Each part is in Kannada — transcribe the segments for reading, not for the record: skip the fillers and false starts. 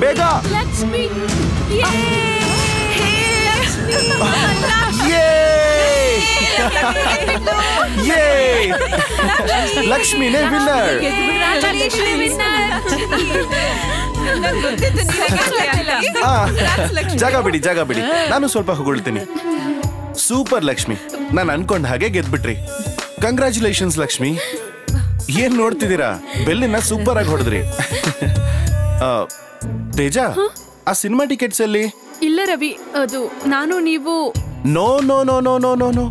ಬೇಗ ಲಕ್ಷ್ಮಿ ಲಕ್ಷ್ಮಿನೇ ವಿನ್ನರ್. ಜಾಗ ಬಿಡಿ ಜಾಗ ಬಿಡಿ, ನಾನು ಸ್ವಲ್ಪ ಹೊಗಳ್ತೀನಿ. ಸೂಪರ್ ಲಕ್ಷ್ಮಿ, ನಾನು ಅನ್ಕೊಂಡ ಹಾಗೆ ಗೆದ್ಬಿಟ್ರಿ. ಕಂಗ್ರ್ಯಾಚುಲೇಷನ್ಸ್ ಲಕ್ಷ್ಮಿ. ಏನ್ ನೋಡ್ತಿದ್ದೀರಾ, ಬೆಲ್ಲಿನ ಸೂಪರ್ ಆಗಿ ಹೊಡೆದ್ರಿ. ತೇಜ, ಆ ಸಿನಿಮಾ ಟಿಕೆಟ್ಸ್ ಅಲ್ಲಿ? ಇಲ್ಲ ರವಿ, ಅದು ನಾನು ನೀವು. No no no no no no no,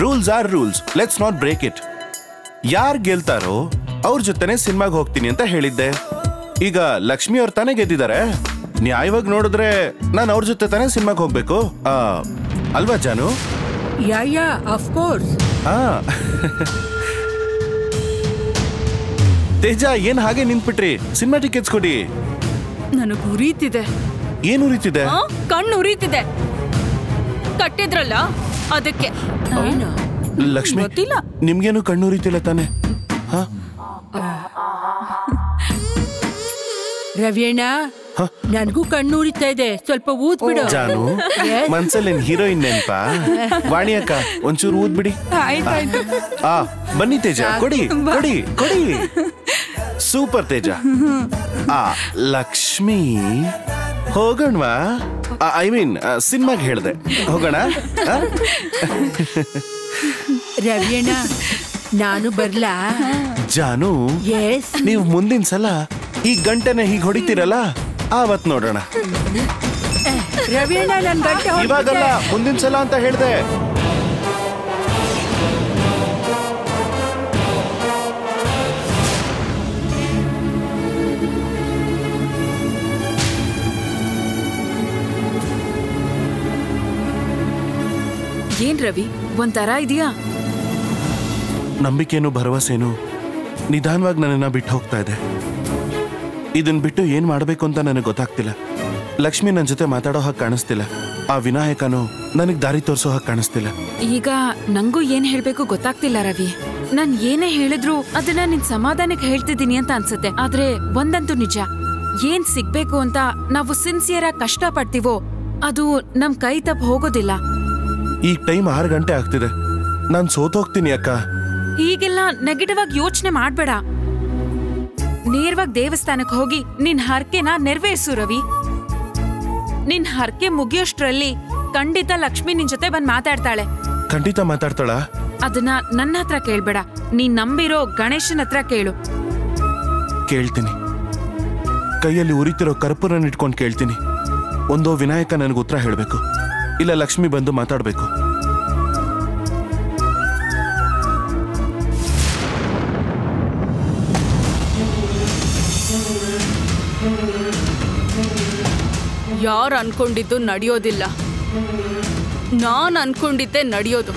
rules are rules, let's not break it. ಯಾರ್ ಗೆಲ್ತಾರೋ ಅವ್ರ ಜೊತೆನೆ ಸಿನಿಮಾಗೆ ಹೋಗ್ತೀನಿ ಅಂತ ಹೇಳಿದ್ದೆ. ಈಗ ಲಕ್ಷ್ಮಿ ಅವ್ರ ತಾನೇ ಗೆದ್ದಿದ್ದಾರೆ, ನ್ಯಾಯವಾಗಿ ನೋಡಿದ್ರೆ ನಾನು ಅವ್ರ ಜೊತೆ ತಾನೇ ಸಿನಿಮಾಗೆ ಹೋಗ್ಬೇಕು ಅಲ್ವಾ ಜಾನು? Yeah of course. ತೇಜ, ಏನ್ ಹಾಗೆ ನಿಂತ್ಬಿಟ್ರಿ? ಸಿನಿಮಾ ಟಿಕೆಟ್ಸ್ ಕೊಡಿ. ನನಗೆ ಉರಿತಿದೆ. ಏನು ಉರಿತಿದೆ? ಕಣ್ಣು ಉರಿತಿದೆ. ಕಟ್ಟಿದ್ರಲ್ಲ ಅದಕ್ಕೆ. ಲಕ್ಷ್ಮಿ, ನಿಮ್ಗೇನು ಕಣ್ಣು ಉರಿತಿಲ್ಲ ತಾನೆ? ರವಿಯಣ್ಣ, ನನ್ಗೂ ಕಣ್ಣು ಉರಿತಾ ಇದೆ, ಸ್ವಲ್ಪ ಊದ್ ಬಿಡು. ಜಾನು, ಮನ್ಸಲ್ಲಿ ಹೀರೋಯಿನ್ ನೆನ್ಪಾ? ವಾಣಿ ಅಕ್ಕ, ಒಂಚೂರು ಊದ್ ಬಿಡಿ. ಬನ್ನಿ ತೇಜ, ಕೊಡಿ ಕೊಡಿ ಕೊಡಿ. ಸೂಪರ್ ತೇಜ. ಲಕ್ಷ್ಮಿ, ಹೋಗೋಣವಾ? ಐ ಮೀನ್ ಸಿನಿಮಾಗೆ ಹೇಳ್ದೆ, ಹೋಗೋಣ. ರವಿಯಣ್ಣ, ನಾನು ಬರ್ಲಾ? ಜಾನು, ನೀವು ಮುಂದಿನ ಸಲ ಈ ಗಂಟೆನ ಹೀಗೆ ಹೊಡಿತೀರಲ್ಲ, ಆವತ್ ನೋಡೋಣ. ರವಿಯಣ್ಣ, ನನ್ ಗಂಟೆ ಇವಾಗಲ್ಲ, ಮುಂದಿನ ಸಲ ಅಂತ ಹೇಳ್ದೆ. ಏನ್ ರವಿ, ಒಂಥರ ಇದೆಯಾ? ನಂಬಿಕೆನು ಭರವಸೆನು ನಿಧಾನವಾಗಿ ನನ್ನನ್ನ ಬಿಟ್ಟು ಹೋಗ್ತಾ ಇದೆ. ಇದನ್ ಬಿಟ್ಟು ಏನ್ ಮಾಡ್ಬೇಕು ಅಂತ ನನಗೆ ಗೊತ್ತಾಗ್ತಿಲ್ಲ. ಲಕ್ಷ್ಮಿ ನನ್ನ ಜೊತೆ ಮಾತಾಡೋ ಹಾಗೆ ಕಾಣಿಸ್ತಿಲ್ಲ. ಆ ವಿನಾಯಕನು ನನಗ್ ದಾರಿ ತೋರಿಸೋ ಹಾಗೆ ಕಾಣಿಸ್ತಿಲ್ಲ. ಈಗ ನಂಗೂ ಏನ್ ಹೇಳ್ಬೇಕು ಗೊತ್ತಾಗ್ತಿಲ್ಲ ರವಿ. ನಾನ್ ಏನೇ ಹೇಳಿದ್ರು ಅದನ್ನ ನಿನ್ ಸಮಾಧಾನಕ್ಕೆ ಹೇಳ್ತಿದ್ದೀನಿ ಅಂತ ಅನ್ಸುತ್ತೆ. ಆದ್ರೆ ಒಂದಂತೂ ನಿಜ, ಏನ್ ಸಿಗ್ಬೇಕು ಅಂತ ನಾವು ಸಿನ್ಸಿಯರ್ ಆಗಿ ಕಷ್ಟ ಪಡ್ತೀವೋ ಅದು ನಮ್ ಕೈ ತಪ್ಪ ಹೋಗೋದಿಲ್ಲ. ಈಗ ಟೈಮ್ 6 ಗಂಟೆ ಆಗ್ತಿದೆ, ನಾನ್ ಸೋತೋಗ್ತೀನಿ ಅಕ್ಕ. ಹೀಗೆಲ್ಲ ನೆಗೆಟಿವ್ ಆಗಿ ಯೋಚನೆ ಮಾಡ್ಬೇಡ. ನೇರವಾಗಿ ದೇವಸ್ಥಾನಕ್ಕೆ ಹೋಗಿ ನಿನ್ ಹರಕೆನ ನೆರವೇರಿಸು ರವಿ. ನಿನ್ ಹರಕೆ ಮುಗಿಯೋಷ್ಟ್ರಲ್ಲಿ ಖಂಡಿತ ಲಕ್ಷ್ಮಿ ನಿನ್ ಜೊತೆ ಬಂದ್ ಮಾತಾಡ್ತಾಳೆ. ಖಂಡಿತ ಮಾತಾಡ್ತಾಳ? ಅದನ್ನ ನನ್ನ ಹತ್ರ ಕೇಳ್ಬೇಡ, ನೀನ್ ನಂಬಿರೋ ಗಣೇಶನ ಹತ್ರ ಕೇಳು. ಕೇಳ್ತೀನಿ. ಕೈಯಲ್ಲಿ ಉರಿತಿರೋ ಕರ್ಪೂರನ ಇಟ್ಕೊಂಡು ಕೇಳ್ತೀನಿ. ಒಂದೋ ವಿನಾಯಕ ನನಗೆ ಉತ್ತರ ಹೇಳ್ಬೇಕು, ಇಲ್ಲ ಲಕ್ಷ್ಮಿ ಬಂದು ಮಾತಾಡ್ಬೇಕು. ಯಾರು ಅನ್ಕೊಂಡಿದ್ದು ನಡೆಯೋದಿಲ್ಲ, ನಾನ್ ಅನ್ಕೊಂಡಿದ್ದೆ ನಡೆಯೋದು.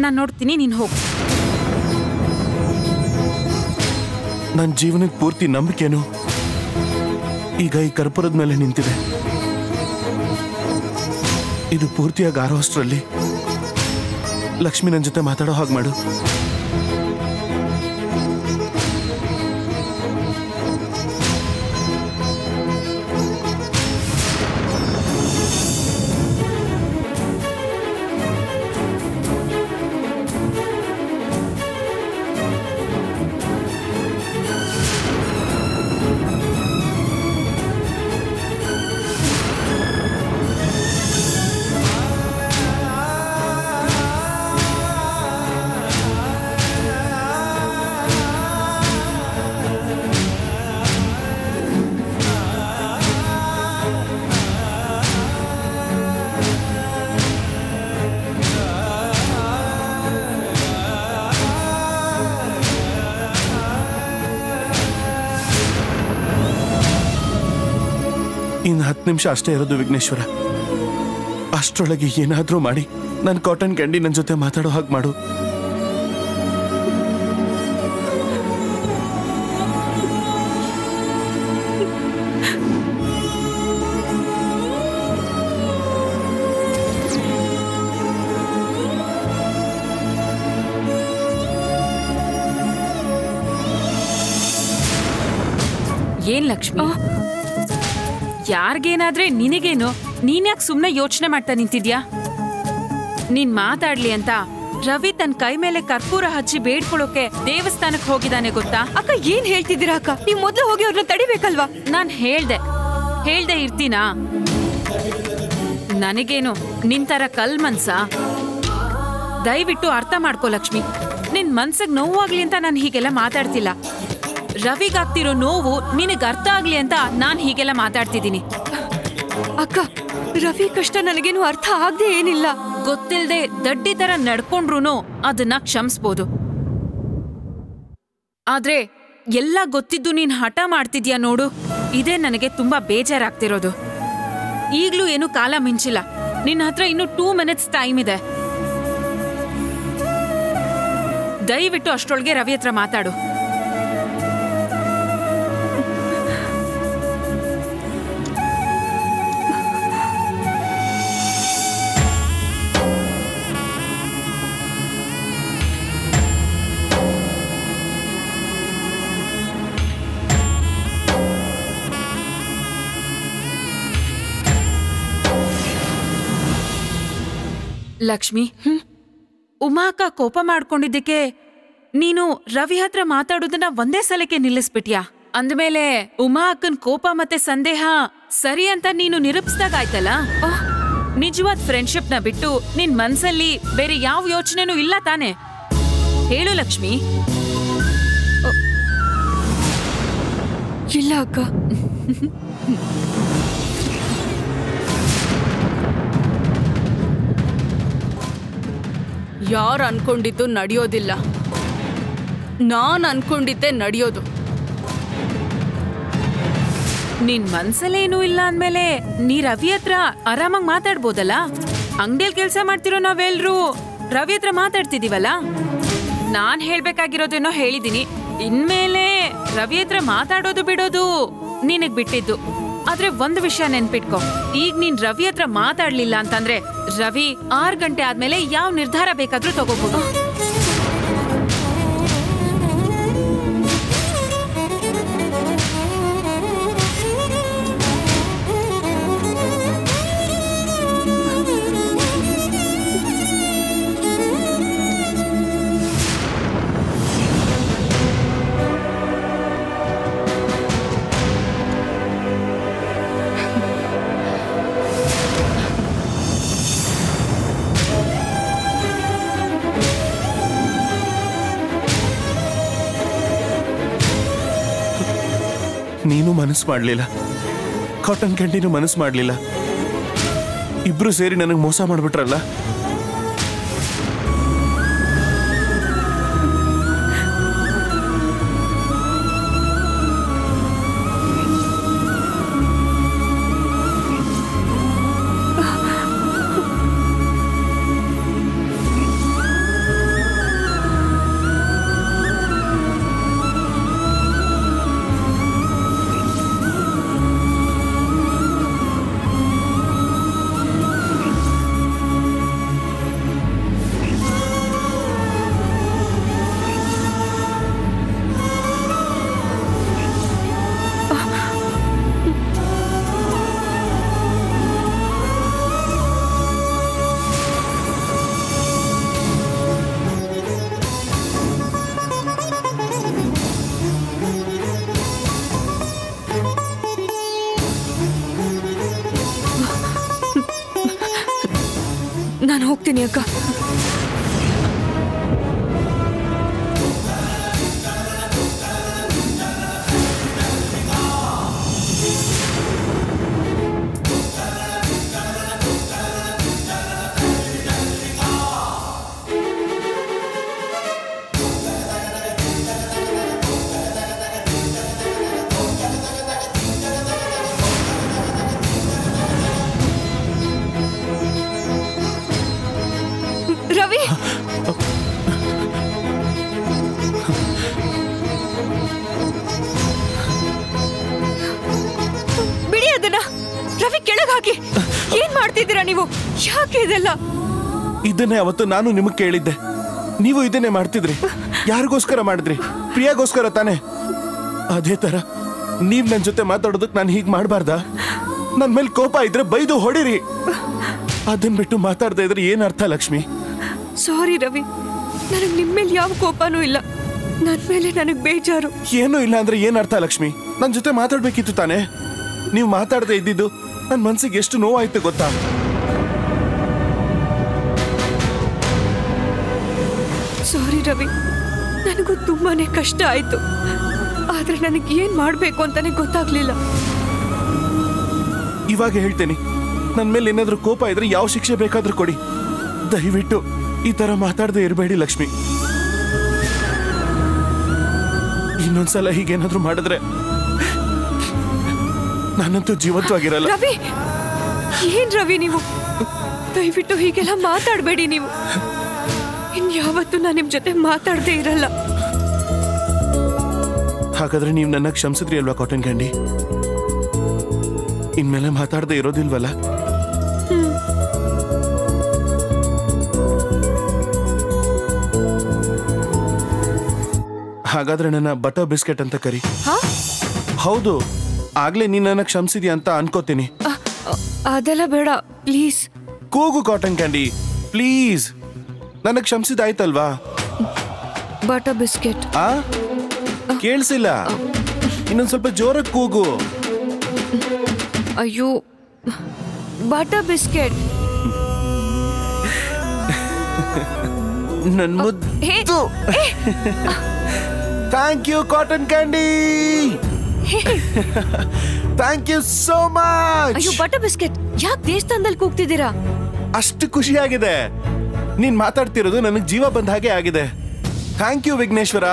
ನಾನ್ ನೋಡ್ತೀನಿ, ನೀನ್ ಹೋಗು. ನನ್ನ ಜೀವನಕ್ಕೆ ಪೂರ್ತಿ ನಂಬಿಕೆನು ಈಗ ಈ ಕರ್ಪೂರದ ಮೇಲೆ ನಿಂತಿದೆ. ಇದು ಪೂರ್ತಿಯಾಗಿ ಆರೋಷ್ಟರಲ್ಲಿ ಲಕ್ಷ್ಮಿ ನನ್ನ ಜೊತೆ ಮಾತಾಡೋ ಹಾಗೆ ಮಾಡು. ಇನ್ನು 10 ನಿಮಿಷ ಅಷ್ಟೇ ಇರೋದು ವಿಘ್ನೇಶ್ವರ. ಅಷ್ಟರೊಳಗೆ ಏನಾದ್ರೂ ಮಾಡಿ ನನ್ನ ಕಾಟನ್ ಕ್ಯಾಂಡಿ ನನ್ನ ಜೊತೆ ಮಾತಾಡೋ ಹಾಗೆ ಮಾಡು. ಏನ್ ಲಕ್ಷ್ಮಿ, ಯಾರಿಗೇನಾದ್ರೆ ನಿನಗೇನು? ನೀನ್ಯಾಕೆ ಸುಮ್ನೆ ಯೋಚನೆ ಮಾಡ್ತಾ ನಿಂತಿದ್ಯಾ? ನೀನ್ ಮಾತಾಡ್ಲಿ ಅಂತ ರವಿ ತನ್ನ ಕೈ ಮೇಲೆ ಕರ್ಪೂರ ಹಚ್ಚಿ ಬೇಡ್ಕೊಳ್ಳೋಕೆ ದೇವಸ್ಥಾನಕ್ಕೆ ಹೋಗಿದ್ದಾನೆ ಗೊತ್ತಾ? ಅಕ್ಕ ಏನ್ ಹೇಳ್ತಿದ್ದೀರಾ ಅಕ್ಕ? ನೀವ್ ಮೊದ್ಲು ಹೋಗಿ ಅವ್ರನ್ನ ತಡಿಬೇಕಲ್ವಾ? ನಾನ್ ಹೇಳ್ದೆ ಇರ್ತೀನಾ? ನನಗೇನು ನಿನ್ ತರ ಕಲ್ ಮನ್ಸ? ದಯವಿಟ್ಟು ಅರ್ಥ ಮಾಡ್ಕೋ ಲಕ್ಷ್ಮಿ. ನಿನ್ ಮನ್ಸಿಗೆ ನೋವಾಗ್ಲಿ ಅಂತ ನಾನು ಹೀಗೆಲ್ಲ ಮಾತಾಡ್ತಿಲ್ಲ. ರವಿಗಾಗ್ತಿರೋ ನೋವು ನಿನಗ್ ಅರ್ಥ ಆಗ್ಲಿ ಅಂತ ನಾನ್ ಹೀಗೆಲ್ಲ ಮಾತಾಡ್ತಿದ್ದೀನಿ. ಅಕ್ಕ, ರವಿ ಕಷ್ಟ ನನಗೇನು ಅರ್ಥ ಆಗದೆ ಏನಿಲ್ಲ. ಗೊತ್ತಿಲ್ದೆ ದಡ್ಡಿ ತರ ನಡ್ಕೊಂಡ್ರು ಅದನ್ನ ಕ್ಷಮಿಸ್ಬೋದು. ಆದ್ರೆ ಎಲ್ಲ ಗೊತ್ತಿದ್ದು ನೀನ್ ಹಠ ಮಾಡ್ತಿದ್ಯಾ ನೋಡು, ಇದೇ ನನಗೆ ತುಂಬಾ ಬೇಜಾರಾಗ್ತಿರೋದು. ಈಗ್ಲೂ ಏನು ಕಾಲ ಮಿಂಚಿಲ್ಲ. ನಿನ್ನ ಹತ್ರ ಇನ್ನು 2 ಮಿನಿಟ್ಸ್ ಟೈಮ್ ಇದೆ. ದಯವಿಟ್ಟು ಅಷ್ಟರೊಳಗೆ ರವಿ ಹತ್ರ ಮಾತಾಡು. ಲಕ್ಷ್ಮಿ, ಉಮಾ ಅಕ್ಕ ಕೋಪ ಮಾಡ್ಕೊಂಡಿದ್ದಕ್ಕೆ ನೀನು ರವಿ ಹತ್ರ ಮಾತಾಡೋದನ್ನ ಒಂದೇ ಸಲಕ್ಕೆ ನಿಲ್ಲಿಸ್ಬಿಟ್ಯಾ? ಅಂದ್ಮೇಲೆ ಉಮಾ ಅಕ್ಕನ್ ಕೋಪ ಮತ್ತೆ ಸಂದೇಹ ಸರಿ ಅಂತ ನೀನು ನಿರೂಪಿಸ್ದಾಗಾಯ್ತಲ್ಲ. ನಿಜವಾದ ಫ್ರೆಂಡ್ಶಿಪ್ ನ ಬಿಟ್ಟು ನಿನ್ ಮನ್ಸಲ್ಲಿ ಬೇರೆ ಯಾವ ಯೋಚನೆನೂ ಇಲ್ಲ ತಾನೆ? ಹೇಳು ಲಕ್ಷ್ಮಿ. ಇಲ್ಲ ಅಕ್ಕ. ಯಾರು ಅನ್ಕೊಂಡಿದ್ದು ನಡೆಯೋದಿಲ್ಲ, ನಾನ್ ಅನ್ಕೊಂಡಿದ್ದೆ ನಡೆಯೋದು. ನಿನ್ ಮನ್ಸಲ್ಲೇನೂ ಇಲ್ಲ ಅಂದ್ಮೇಲೆ ನೀ ರವಿ ಹತ್ರ ಆರಾಮಾಗಿ ಮಾತಾಡ್ಬೋದಲ್ಲ? ಅಂಗಡಿಯಲ್ಲಿ ಕೆಲ್ಸ ಮಾಡ್ತಿರೋ ನಾವೆಲ್ರೂ ರವಿ ಹತ್ರ ಮಾತಾಡ್ತಿದೀವಲ್ಲ. ನಾನ್ ಹೇಳ್ಬೇಕಾಗಿರೋದೇನೋ ಹೇಳಿದೀನಿ. ಇನ್ಮೇಲೆ ರವಿ ಹತ್ರ ಮಾತಾಡೋದು ಬಿಡೋದು ನಿನಗ್ ಬಿಟ್ಟಿದ್ದು. ಆದ್ರೆ ಒಂದು ವಿಷಯ ನೆನ್ಪಿಟ್ಕೊ, ಈಗ ನೀನ್ ರವಿ ಹತ್ರ ಮಾತಾಡ್ಲಿಲ್ಲ ಅಂತಂದ್ರೆ ರವಿ 6 ಗಂಟೆ ಆದ್ಮೇಲೆ ಯಾವ ನಿರ್ಧಾರ ಬೇಕಾದ್ರೂ ತಗೋಬಹುದು. ನೀನು ಮನಸ್ಸು ಮಾಡಲಿಲ್ಲ, ಕಾಟನ್ ಕ್ಯಾಂಡೀನು ಮನಸ್ಸು ಮಾಡಲಿಲ್ಲ. ಇಬ್ರು ಸೇರಿ ನನಗೆ ಮೋಸ ಮಾಡ್ಬಿಟ್ರಲ್ಲ. ನಾನು ಹೋಗ್ತೀನಿ ಅಕ್ಕ. ರವಿ ಕೆಳಗೆ ಹಾಕಿ. ಏನ್ ಮಾಡ್ತಿದ್ದೀರಾ ನೀವು? ಯಾಕೆ ಇದೆಲ್ಲ? ಇದನ್ನೇ ಅವತ್ತು ನಾನು ನಿಮಗ್ ಕೇಳಿದ್ದೆ, ನೀವು ಇದನ್ನೇ ಮಾಡ್ತಿದ್ರಿ. ಯಾರಿಗೋಸ್ಕರ ಮಾಡಿದ್ರಿ? ಪ್ರಿಯಾಗೋಸ್ಕರ ತಾನೆ. ಅದೇ ತರ ನೀವ್ ನನ್ ಜೊತೆ ಮಾತಾಡೋದಕ್ ನಾನು ಹೀಗ್ ಮಾಡ್ಬಾರ್ದಾ? ನನ್ ಮೇಲೆ ಕೋಪ ಇದ್ರೆ ಬೈದು ಹೊಡಿರಿ. ಅದನ್ ಬಿಟ್ಟು ಮಾತಾಡ್ತಾ ಇದ್ರೆ ಏನ್ ಅರ್ಥ ಲಕ್ಷ್ಮಿ? ಸಾರಿ ರವಿ, ನನಗ್ ನಿಮ್ ಮೇಲೆ ಯಾವ ಕೋಪನೂ ಇಲ್ಲ. ನನ್ ಮೇಲೆ ನನಗ್ ಬೇಜಾರು. ಏನೂ ಇಲ್ಲ ಅಂದ್ರೆ ಏನ್ ಅರ್ಥ ಲಕ್ಷ್ಮಿ? ನನ್ ಜೊತೆ ಮಾತಾಡ್ಬೇಕಿತ್ತು ತಾನೆ. ನೀವು ಮಾತಾಡದೆ ಇದ್ದಿದ್ದು ನನ್ ಮನ್ಸಿಗೆ ಎಷ್ಟು ನೋವಾಯ್ತು ಗೊತ್ತಾ? ಸಾರಿ ರವಿ, ನನಗೂ ತುಂಬಾನೇ ಕಷ್ಟ ಆಯ್ತು. ಆದ್ರೆ ನನಗೆ ಏನ್ ಮಾಡ್ಬೇಕು ಅಂತಾನೆ ಗೊತ್ತಾಗ್ಲಿಲ್ಲ. ಇವಾಗ ಹೇಳ್ತೇನೆ, ನನ್ ಮೇಲೆ ಏನಾದ್ರೂ ಕೋಪ ಇದ್ರೆ ಯಾವ ಶಿಕ್ಷೆ ಬೇಕಾದ್ರೂ ಕೊಡಿ. ದಯವಿಟ್ಟು ಈ ತರ ಮಾತಾಡದೆ ಇರಬೇಡಿ ಲಕ್ಷ್ಮಿ. ಇನ್ನೊಂದ್ಸಲ ಹೀಗೇನಾದ್ರೂ ಮಾಡಿದ್ರೆ ನಾನಂತೂ ಜೀವಂತವಾಗಿರಲ್ಲ. ರವಿ, ಏನ್ ರವಿ ನೀವು? ದಯವಿಟ್ಟು ಹೀಗೆಲ್ಲ ಮಾತಾಡ್ಬೇಡಿ. ನೀವು ಇನ್ಯಾವತ್ತೂ ನಾನು ನಿಮ್ ಜೊತೆ ಮಾತಾಡದೆ ಇರಲ್ಲ. ಹಾಗಾದ್ರೆ ನೀವು ನನ್ನ ಕ್ಷಮಿಸಿದ್ರಿ ಅಲ್ವಾ ಕಾಟನ್ ಕ್ಯಾಂಡಿ? ಇನ್ಮೇಲೆ ಮಾತಾಡದೆ ಇರೋದಿಲ್ವಲ್ಲ? ಹಾಗಾದ್ರೆ ನನ್ನ ಬಟರ್ ಬಿಸ್ಕೆಟ್ ಅಂತ ಕರಿ. ಹೌದು, ಆಗ್ಲೇ ನೀನ್ ನನ್ನ ಕ್ಷಮಿಸಿದ್ಯಾ ಅಂತ ಅನ್ಕೋತೀನಿ. ಅದೆಲ್ಲ ಬೇಡ ಪ್ಲೀಸ್. ಕೂಗು ಕಾಟನ್ ಕ್ಯಾಂಡಿ, ಪ್ಲೀಸ್. ನನ್ನ ಕ್ಷಮಿಸಿದಾಯ್ತಲ್ವಾ? Butter biscuit. ಕೇಳಿಸಿಲ್ಲ, ಇನ್ನೊಂದ್ ಸ್ವಲ್ಪ ಜೋರಾಗಿ ಕೂಗು. ಅಯ್ಯೋ, ಬಟರ್ ಬಿಸ್ಕೆಟ್. ನನ್ ಮುದ್ದು. Thank you cotton candy, thank you so much. ಅಯ್ಯೋ ಬಟರ್ ಬಿಸ್ಕೆಟ್, ಯಾಕೆ ದೇವಸ್ಥಾನದಲ್ಲಿ ಕೂಗ್ತಿದ್ದೀರಾ? ಅಷ್ಟು ಖುಷಿಯಾಗಿದೆ. ನೀನ್ ಮಾತಾಡ್ತಿರೋದು ನನಗ್ ಜೀವ ಬಂದ ಹಾಗೆ ಆಗಿದೆ. Thank you Vighneshwara.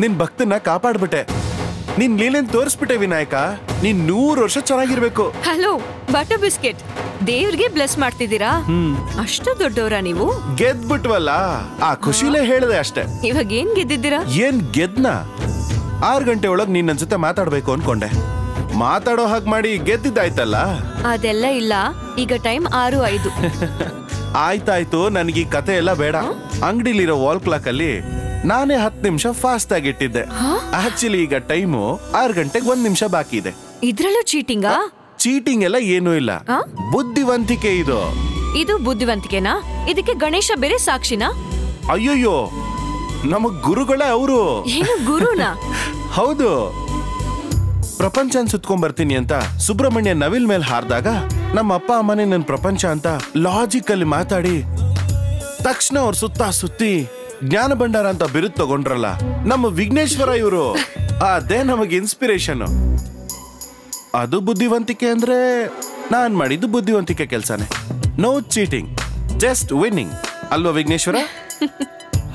ನಿನ್ ಭಕ್ತನ ಕಾಪಾಡ್ಬಿಟ್ಟೆ. ನಿನ್ ಲೀಲೆನ್ ತೋರಿಸ್ಬಿಟ್ಟೆ ವಿನಾಯಕ. ನೀನ್ 100 ವರ್ಷ ಚೆನ್ನಾಗಿರ್ಬೇಕು. ಹಲೋ ಬಟರ್ ಬಿಸ್ಕೆಟ್, ದೇವ್ರಿಗೆ ಬ್ಲೆಸ್ ಮಾಡ್ತಿದ್ದೀರಾ? ಅಷ್ಟು ದೊಡ್ಡವರ ನೀವು? ಗೆದ್ಬಿಟ್ವಲ್ಲ, ಆ ಖುಷಿಲೇ ಹೇಳಿದೆ ಅಷ್ಟೇ. ಇವಾಗ ಏನ್ ಗೆದ್ದಿದ್ದೀರಾ? ಏನ್ ಗೆದ್ನ? 6 ಗಂಟೆ ಒಳಗ್ ನೀನ್ ನನ್ ಜೊತೆ ಮಾತಾಡ್ಬೇಕು ಅನ್ಕೊಂಡೆ. ಮಾತಾಡೋ ಹಾಗೆ ಮಾಡಿ ಗೆದ್ದಿದ್ದಾಯ್ತಲ್ಲ. ಅದೆಲ್ಲ ಇಲ್ಲ, ಈಗ ಟೈಮ್ 6:05. ಆಯ್ತಾಯ್ತು, ನನಗೆ ಈ ಕತೆ ಎಲ್ಲ ಬೇಡ. ಅಂಗಡಿಲಿರೋ ವಾಲ್ ಕ್ಲಾಕ್ ಅಲ್ಲಿ ನಾನೇ 10 ನಿಮಿಷ ಫಾಸ್ಟ್ ಆಗಿ ಇಟ್ಟಿದ್ದೆ. ಆಕ್ಚುಲಿ ಈಗ ಟೈಮು 6 ಗಂಟೆಗೆ 1 ನಿಮಿಷ ಬಾಕಿ ಇದೆ. ಇದ್ರಲ್ಲೂ ಚೀಟಿಂಗಾ? ಚೀಟಿಂಗ್ ಎಲ್ಲ ಏನೂ ಇಲ್ಲ, ಬುದ್ಧಿವಂತಿಕೆ ಇದು. ಇದು ಬುದ್ಧಿವಂತಿಕೆನಾ? ಇದಕ್ಕೆ ಗಣೇಶ ಬೇರೆ ಸಾಕ್ಷಿನಾ? ಅಯ್ಯೋಯ್ಯೋ, ನಮಗ್ ಗುರುಗಳೇ ಅವರು. ಏನು ಗುರುನಾ? ಹೌದು. ಪ್ರಪಂಚನ್ ಸುತ್ಕೊಂಡ್ ಬರ್ತೀನಿ ಅಂತ ಸುಬ್ರಹ್ಮಣ್ಯ ನವಿಲ್ ಮೇಲೆ ಹಾರ್ದಾಗ ನಮ್ಮ ಅಪ್ಪ ಅಮ್ಮನೇ ನನ್ ಪ್ರಪಂಚ ಅಂತ ಲಾಜಿಕ್ ಅಲ್ಲಿ ಮಾತಾಡಿ ತಕ್ಷಣ ಅವ್ರ ಸುತ್ತ ಸುತ್ತಿ ಜ್ಞಾನ ಭಂಡಾರ ಅಂತ ಬಿರುದು ತಗೊಂಡ್ರಲ್ಲ ನಮ್ಮ ವಿಘ್ನೇಶ್ವರ ಇವರು. ಅದೇ ನಮಗೆ ಇನ್ಸ್ಪಿರೇಷನ್. ಅದು ಬುದ್ಧಿವಂತಿಕೆ ಅಂದ್ರೆ ನಾನ್ ಮಾಡಿದ್ದು ಬುದ್ಧಿವಂತಿಕೆ ಕೆಲಸನೇ. ನೋ ಚೀಟಿಂಗ್, ಜಸ್ಟ್ ವಿನ್ನಿಂಗ್ ಅಲ್ವಾ ವಿಘ್ನೇಶ್ವರ?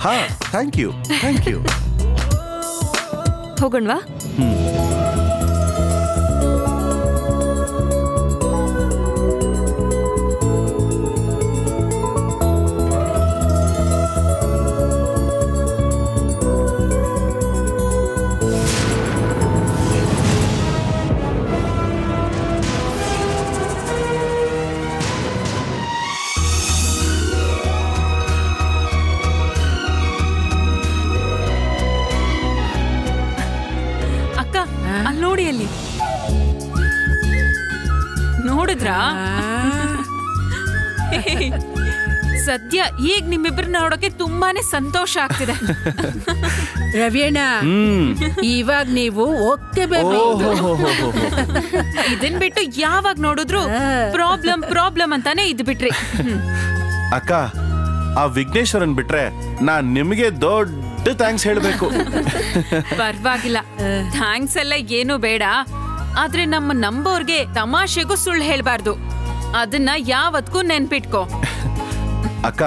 ಹಾ, ಥ್ಯಾಂಕ್ ಯು, ಥ್ಯಾಂಕ್ ಯು. ಹೋಗೋಣವಾ? ನೋಡಿ ಅಲ್ಲಿ ನೋಡಿದ್ರಾ? ಸದ್ಯ ಈಗ ನಿಮ್ಮಿಬ್ರು ನೋಡೋಕೆ ತುಂಬಾನೇ ಸಂತೋಷ ಆಗ್ತಿದೆ. ರವಿಯಣ್ಣ, ಇವಾಗ ನೀವು ಒಕ್ಕಬೇಕು. ಇದನ್ ಬಿಟ್ಟು ಯಾವಾಗ ನೋಡಿದ್ರು ಪ್ರಾಬ್ಲಮ್ ಅಂತಾನೆ ಇದ್ ಬಿಟ್ರಿ. ಅಕ್ಕ, ಆ ವಿಘ್ನೇಶ್ವರನ್ ಬಿಟ್ರೆ ನಾನ್ ನಿಮಗೆ ದೊಡ್ಡ ಥ್ಯಾಂಕ್ಸ್ ಹೇಳ್ಬೇಕು. ಪರವಾಗಿಲ್ಲ, ಥ್ಯಾಂಕ್ಸ್ ಎಲ್ಲ ಏನು ಬೇಡ. ಆದ್ರೆ ನಮ್ಮ ನಂಬೋರ್ಗೆ ತಮಾಷೆಗೂ ಸುಳ್ಳು ಹೇಳ್ಬಾರ್ದು. ಅದನ್ನ ಯಾವತ್ಗೂ ನೆನ್ಪಿಟ್ಕೋ. ಅಕ್ಕ,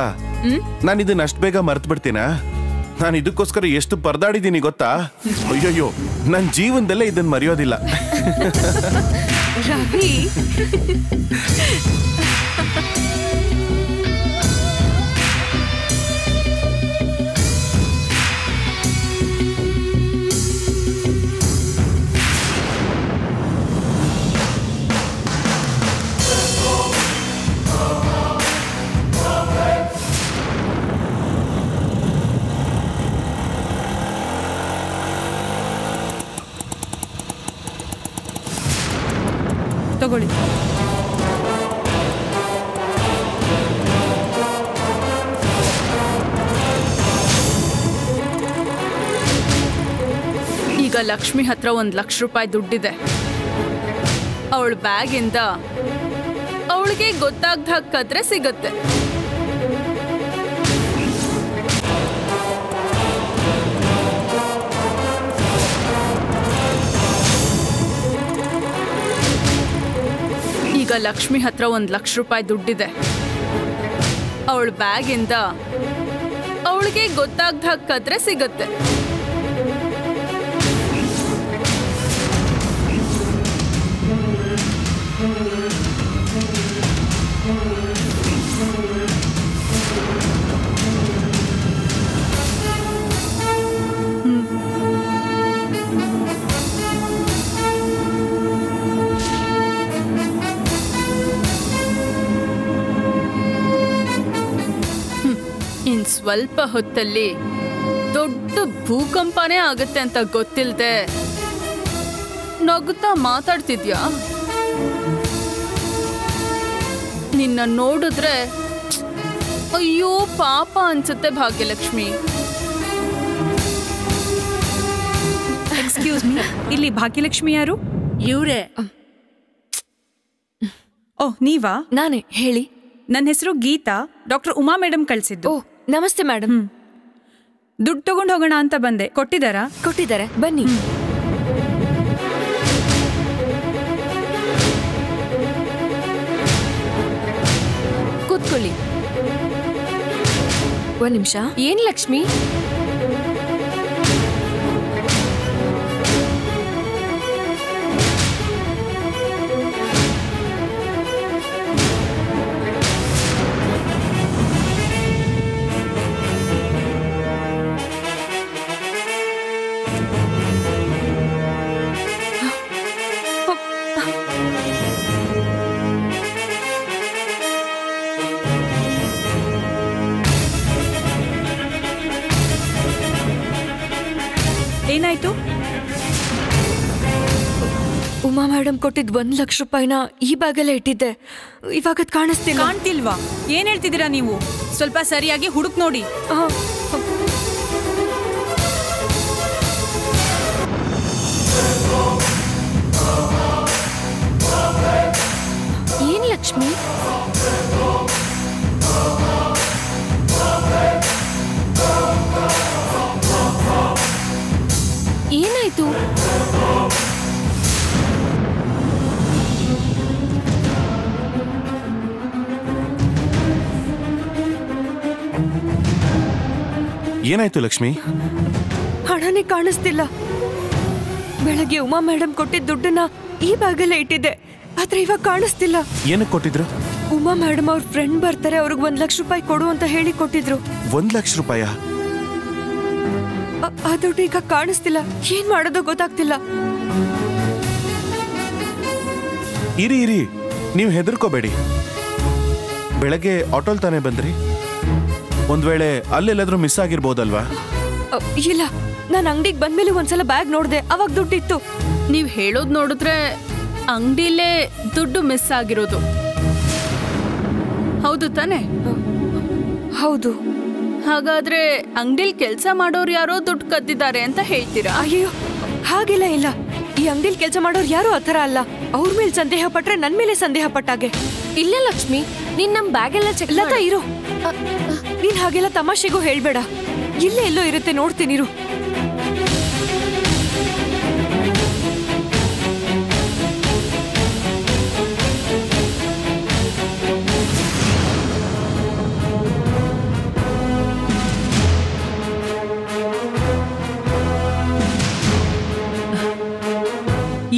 ನಾನು ಇದನ್ನ ಅಷ್ಟು ಬೇಗ ಮರ್ತ್ ಬಿಡ್ತೀನ? ನಾನು ಇದಕ್ಕೋಸ್ಕರ ಎಷ್ಟು ಪರದಾಡಿದೀನಿ ಗೊತ್ತಾ? ಅಯ್ಯಯ್ಯೋ, ನನ್ನ ಜೀವನದಲ್ಲೇ ಇದನ್ನ ಮರೆಯೋದಿಲ್ಲ. ರವಿ, ತಗೊಳ್ಳಿ. ಈಗ ಲಕ್ಷ್ಮಿ ಹತ್ರ 1 ಲಕ್ಷ ರೂಪಾಯಿ ದುಡ್ಡಿದೆ. ಅವಳ ಬ್ಯಾಗಿಂದ ಅವಳಿಗೆ ಗೊತ್ತಾಗ್ದ ಕದ್ರೆ ಸಿಗತ್ತೆ. ಈಗ ಲಕ್ಷ್ಮಿ ಹತ್ರ 1 ಲಕ್ಷ ರೂಪಾಯಿ ದುಡ್ಡಿದೆ. ಅವಳ ಬ್ಯಾಗಿಂದ ಅವಳಿಗೆ ಗೊತ್ತಾಗ್ದ ಕದ್ರೆ ಸಿಗತ್ತೆ. ಇನ್ ಸ್ವಲ್ಪ ಹೊತ್ತಲ್ಲಿ ದೊಡ್ಡ ಭೂಕಂಪನೇ ಆಗತ್ತೆ ಅಂತ ಗೊತ್ತಿಲ್ದೆ ನಗುತ್ತಾ ಮಾತಾಡ್ತಿದ್ಯಾ? ನಿನ್ನ ನೋಡಿದ್ರೆ ಅಯ್ಯೋ ಪಾಪ ಅನ್ಸುತ್ತೆ ಭಾಗ್ಯಲಕ್ಷ್ಮಿ. ಎಕ್ಸ್ಕ್ಯೂಸ್ ಮೀ, ಇಲ್ಲಿ ಭಾಗ್ಯಲಕ್ಷ್ಮಿ ಯಾರು? ಇವ್ರೆ. ಓಹ್, ನೀವಾ? ನಾನೇ, ಹೇಳಿ. ನನ್ನ ಹೆಸರು ಗೀತಾ. ಡಾಕ್ಟರ್ ಉಮಾ ಮೇಡಮ್ ಕಳ್ಸಿದ್ದು. ಓ, ನಮಸ್ತೆ ಮೇಡಮ್. ದುಡ್ಡು ತಗೊಂಡು ಹೋಗೋಣ ಅಂತ ಬಂದೆ. ಕೊಟ್ಟಿದ್ದಾರಾ? ಕೊಟ್ಟಿದ್ದಾರೆ, ಬನ್ನಿ. ಕೂತ್ಕೊಳ್ಳಿ. 1 ನಿಮಿಷ. ಏನ್ ಲಕ್ಷ್ಮಿ? ಏನಾಯ್ತು? ಉಮಾ ಮೇಡಮ್ ಕೊಟ್ಟಿದ್ 1 ಲಕ್ಷ ರೂಪಾಯಿನ ಈ ಬ್ಯಾಗಲ್ಲೇ ಇಟ್ಟಿದ್ದೆ. ಇವಾಗ ಅದ್ ಕಾಣಿಸ್ತಿಲ್ಲ. ಕಾಣ್ತಿಲ್ವಾ? ಏನ್ ಹೇಳ್ತಿದ್ದೀರಾ ನೀವು? ಸ್ವಲ್ಪ ಸರಿಯಾಗಿ ಹುಡುಕ್ ನೋಡಿ. ಏನ್ ಲಕ್ಷ್ಮಿ? ಏನಾಯ್ತು? ಏನಾಯ್ತು ಲಕ್ಷ್ಮಿ? ಹಣನೇ ಕಾಣಿಸ್ತಿಲ್ಲ. ಬೆಳಗ್ಗೆ ಉಮಾ ಮೇಡಮ್ ಕೊಟ್ಟಿದ್ದ ದುಡ್ಡನ್ನ ಈ ಬ್ಯಾಗಲ್ಲೇ ಇಟ್ಟಿದ್ದೆ, ಆದ್ರೆ ಇವಾಗ ಕಾಣಿಸ್ತಿಲ್ಲ. ಏನಕ್ಕೆ ಕೊಟ್ಟಿದ್ರು? ಉಮಾ ಮೇಡಮ್ ಅವ್ರ ಫ್ರೆಂಡ್ ಬರ್ತಾರೆ, ಅವ್ರಿಗೆ 1 ಲಕ್ಷ ರೂಪಾಯಿ ಕೊಡು ಅಂತ ಹೇಳಿ ಕೊಟ್ಟಿದ್ರು. 1 ಲಕ್ಷ ರೂಪಾಯ? ಆ ದುಡ್ಡು ಈಗ ಕಾಣಿಸ್ತಿಲ್ಲ. ಏನ್ ಮಾಡೋದು ಗೊತ್ತಾಗ್ತಿಲ್ಲ. ಇರಿ ಇರಿ, ನೀವು ಹೆದರ್ಕೋಬೇಡಿ. ಬೆಳಗ್ಗೆ ಆಟೋಲ್ ತಾನೇ ಬಂದ್ರಿ? ಒಂದ್ ವೇಳೆ ಅಲ್ಲೆಲ್ಲಾದ್ರೂ ಮಿಸ್ ಆಗಿರ್ಬೋದಲ್ವಾ? ಇಲ್ಲ, ನಾನು ಅಂಗಡಿಗೆ ಬಂದ್ಮೇಲೆ ಒಂದ್ಸಲ ಬ್ಯಾಗ್ ನೋಡ್ದೆ, ಅವಾಗ ದುಡ್ಡಿತ್ತು. ನೀವ್ ಹೇಳೋದ್ ನೋಡಿದ್ರೆ ಅಂಗಡಿಲೇ ದುಡ್ಡು ಮಿಸ್ ಆಗಿರೋದು ಹೌದು ತಾನೆ? ಹೌದು. ಹಾಗಾದ್ರೆ ಅಂಗಡಿಲ್ ಕೆಲಸ ಮಾಡೋರು ಯಾರೋ ದುಡ್ಡು ಕದ್ದಿದ್ದಾರೆ ಅಂತ ಹೇಳ್ತೀರಾ? ಅಯ್ಯೋ, ಹಾಗೆಲ್ಲ ಇಲ್ಲ. ಈ ಅಂಗಡಿಲಿ ಕೆಲಸ ಮಾಡೋರು ಯಾರು ಆತರ ಅಲ್ಲ. ಅವ್ರ ಮೇಲೆ ಸಂದೇಹ ಪಟ್ರೆ ನನ್ ಮೇಲೆ ಸಂದೇಹ ಪಟ್ಟಾಗೆ. ಇಲ್ಲ ಲಕ್ಷ್ಮಿ, ನೀನ್ ನಮ್ ಬ್ಯಾಗ್ ಎಲ್ಲ ಚೆಕ್ ಲತಾ ಇರು. ನೀನ್ ಹಾಗೆಲ್ಲ ತಮಾಷೆಗೂ ಹೇಳ್ಬೇಡ. ಇಲ್ಲೇ ಎಲ್ಲೋ ಇರುತ್ತೆ, ನೋಡ್ತೀನಿರು.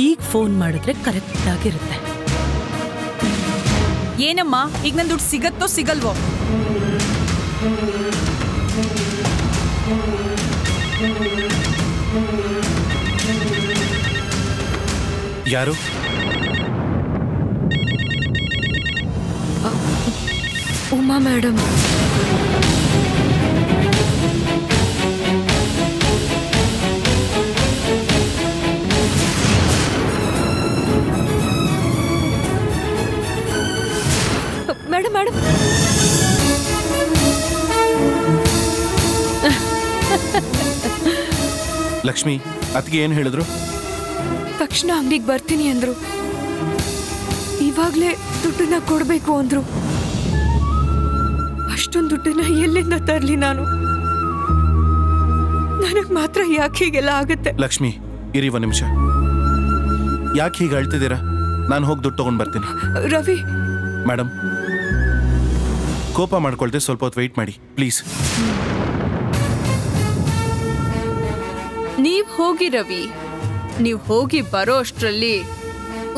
ಈಗ ಫೋನ್ ಮಾಡಿದ್ರೆ ಕರೆಕ್ಟ್ ಆಗಿರುತ್ತೆ. ಏನಮ್ಮ, ಈಗ ನನ್ನ ದುಡ್ಡು ಸಿಗತ್ತೋ ಸಿಗಲ್ವೋ? ಯಾರು? ಉಮಾ ಮೇಡಮ್. ಮೇಡಮ್. ಲಕ್ಷ್ಮಿ ಅತ್ತಿಗೆ ಏನ್ ಹೇಳಿದ್ರು? ತಕ್ಷಣ ಅಂಗಡಿಗೆ ಬರ್ತೀನಿ ಅಂದ್ರು. ಇವಾಗ್ಲೇ ದುಡ್ಡನ್ನ ಕೊಡ್ಬೇಕು ಅಂದ್ರು. ಅಷ್ಟೊಂದು ದುಡ್ಡನ್ನ ಎಲ್ಲಿಂದ ತರ್ಲಿ ನಾನು? ನನಗ್ ಮಾತ್ರ ಯಾಕೆ ಹೀಗೆಲ್ಲ ಆಗುತ್ತೆ? ಲಕ್ಷ್ಮಿ ಇರಿ ಒಂದ್ ನಿಮಿಷ. ಯಾಕೆ ಹೀಗೆ ಅಳ್ತಿದ್ದೀರಾ? ನಾನು ಹೋಗಿ ದುಡ್ಡು ತಗೊಂಡ್ ಬರ್ತೀನಿ. ರವಿ ಮೇಡಮ್, ಕೋಪ ಮಾಡ್ಕೊಳ್ತೆ, ಸ್ವಲ್ಪ ಹೊತ್ತು ವೆಯ್ಟ್ ಮಾಡಿ ಪ್ಲೀಸ್. ನೀವ್ ಹೋಗಿ ರವಿ, ನೀವ್ ಹೋಗಿ ಬರೋ ಅಷ್ಟ್ರಲ್ಲಿ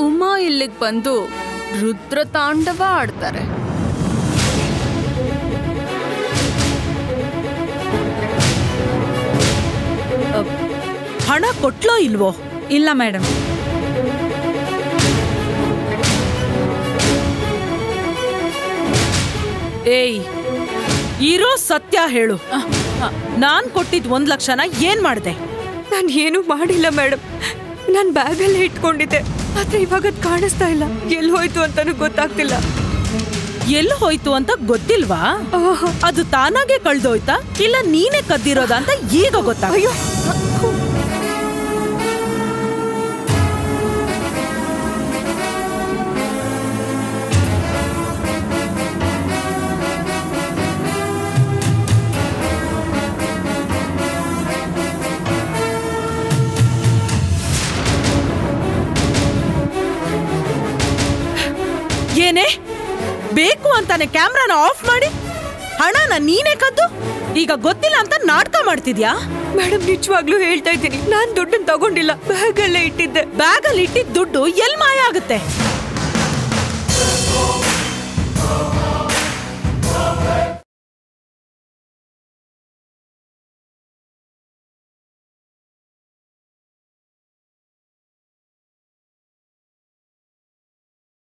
ಉಮಾ ಇಲ್ಲಿಗೆ ಬಂದು ರುದ್ರ ತಾಂಡವ ಆಡ್ತಾರೆ. ಹಣ ಕೊಟ್ಲೋ ಇಲ್ವೋ? ಇಲ್ಲ ಮೇಡಮ್. ಏಯ್, ಇರೋ ಸತ್ಯ ಹೇಳು. ನಾನ್ ಕೊಟ್ಟಿದ್ 1 ಲಕ್ಷನ ಏನ್ ಮಾಡ್ದೆ? ನಾನು ಏನು ಮಾಡಿಲ್ಲ ಮೇಡಮ್. ನಾನು ಬ್ಯಾಗಲ್ಲೇ ಇಟ್ಕೊಂಡಿದ್ದೆ. ಆದ್ರೆ ಇವಾಗ ಅದ್ ಕಾಣಿಸ್ತಾ ಇಲ್ಲ. ಎಲ್ಲಿ ಹೋಯ್ತು ಅಂತಾನು ಗೊತ್ತಾಗ್ತಿಲ್ಲ. ಎಲ್ಲಿ ಹೋಯ್ತು ಅಂತ ಗೊತ್ತಿಲ್ವಾ? ಅದು ತಾನಾಗೆ ಕಳ್ದೋಯ್ತಾ ಇಲ್ಲ ನೀನೇ ಕದ್ದಿರೋದ ಅಂತ ಈಗ ಗೊತ್ತಾಗ? ಅಯ್ಯೋ, ಏನೇ ಬೇಕು ಅಂತಾನೆ ಕ್ಯಾಮ್ರಾನ ಆಫ್ ಮಾಡಿ ಹಣನ ನೀನೇ ಕದ್ದು ಈಗ ಗೊತ್ತಿಲ್ಲ ಅಂತ ನಾಟಕ ಮಾಡ್ತಿದ್ಯಾ? ಮೇಡಮ್ ನಿಜವಾಗ್ಲೂ ಹೇಳ್ತಾ ಇದ್ದೀನಿ, ನಾನ್ ದುಡ್ಡನ್ನ ತಗೊಂಡಿಲ್ಲ, ಬ್ಯಾಗಲ್ಲೇ ಇಟ್ಟಿದ್ದೆ. ಬ್ಯಾಗಲ್ಲಿ ಇಟ್ಟಿದ್ದ ದುಡ್ಡು ಎಲ್ ಮಾಯ ಆಗುತ್ತೆ?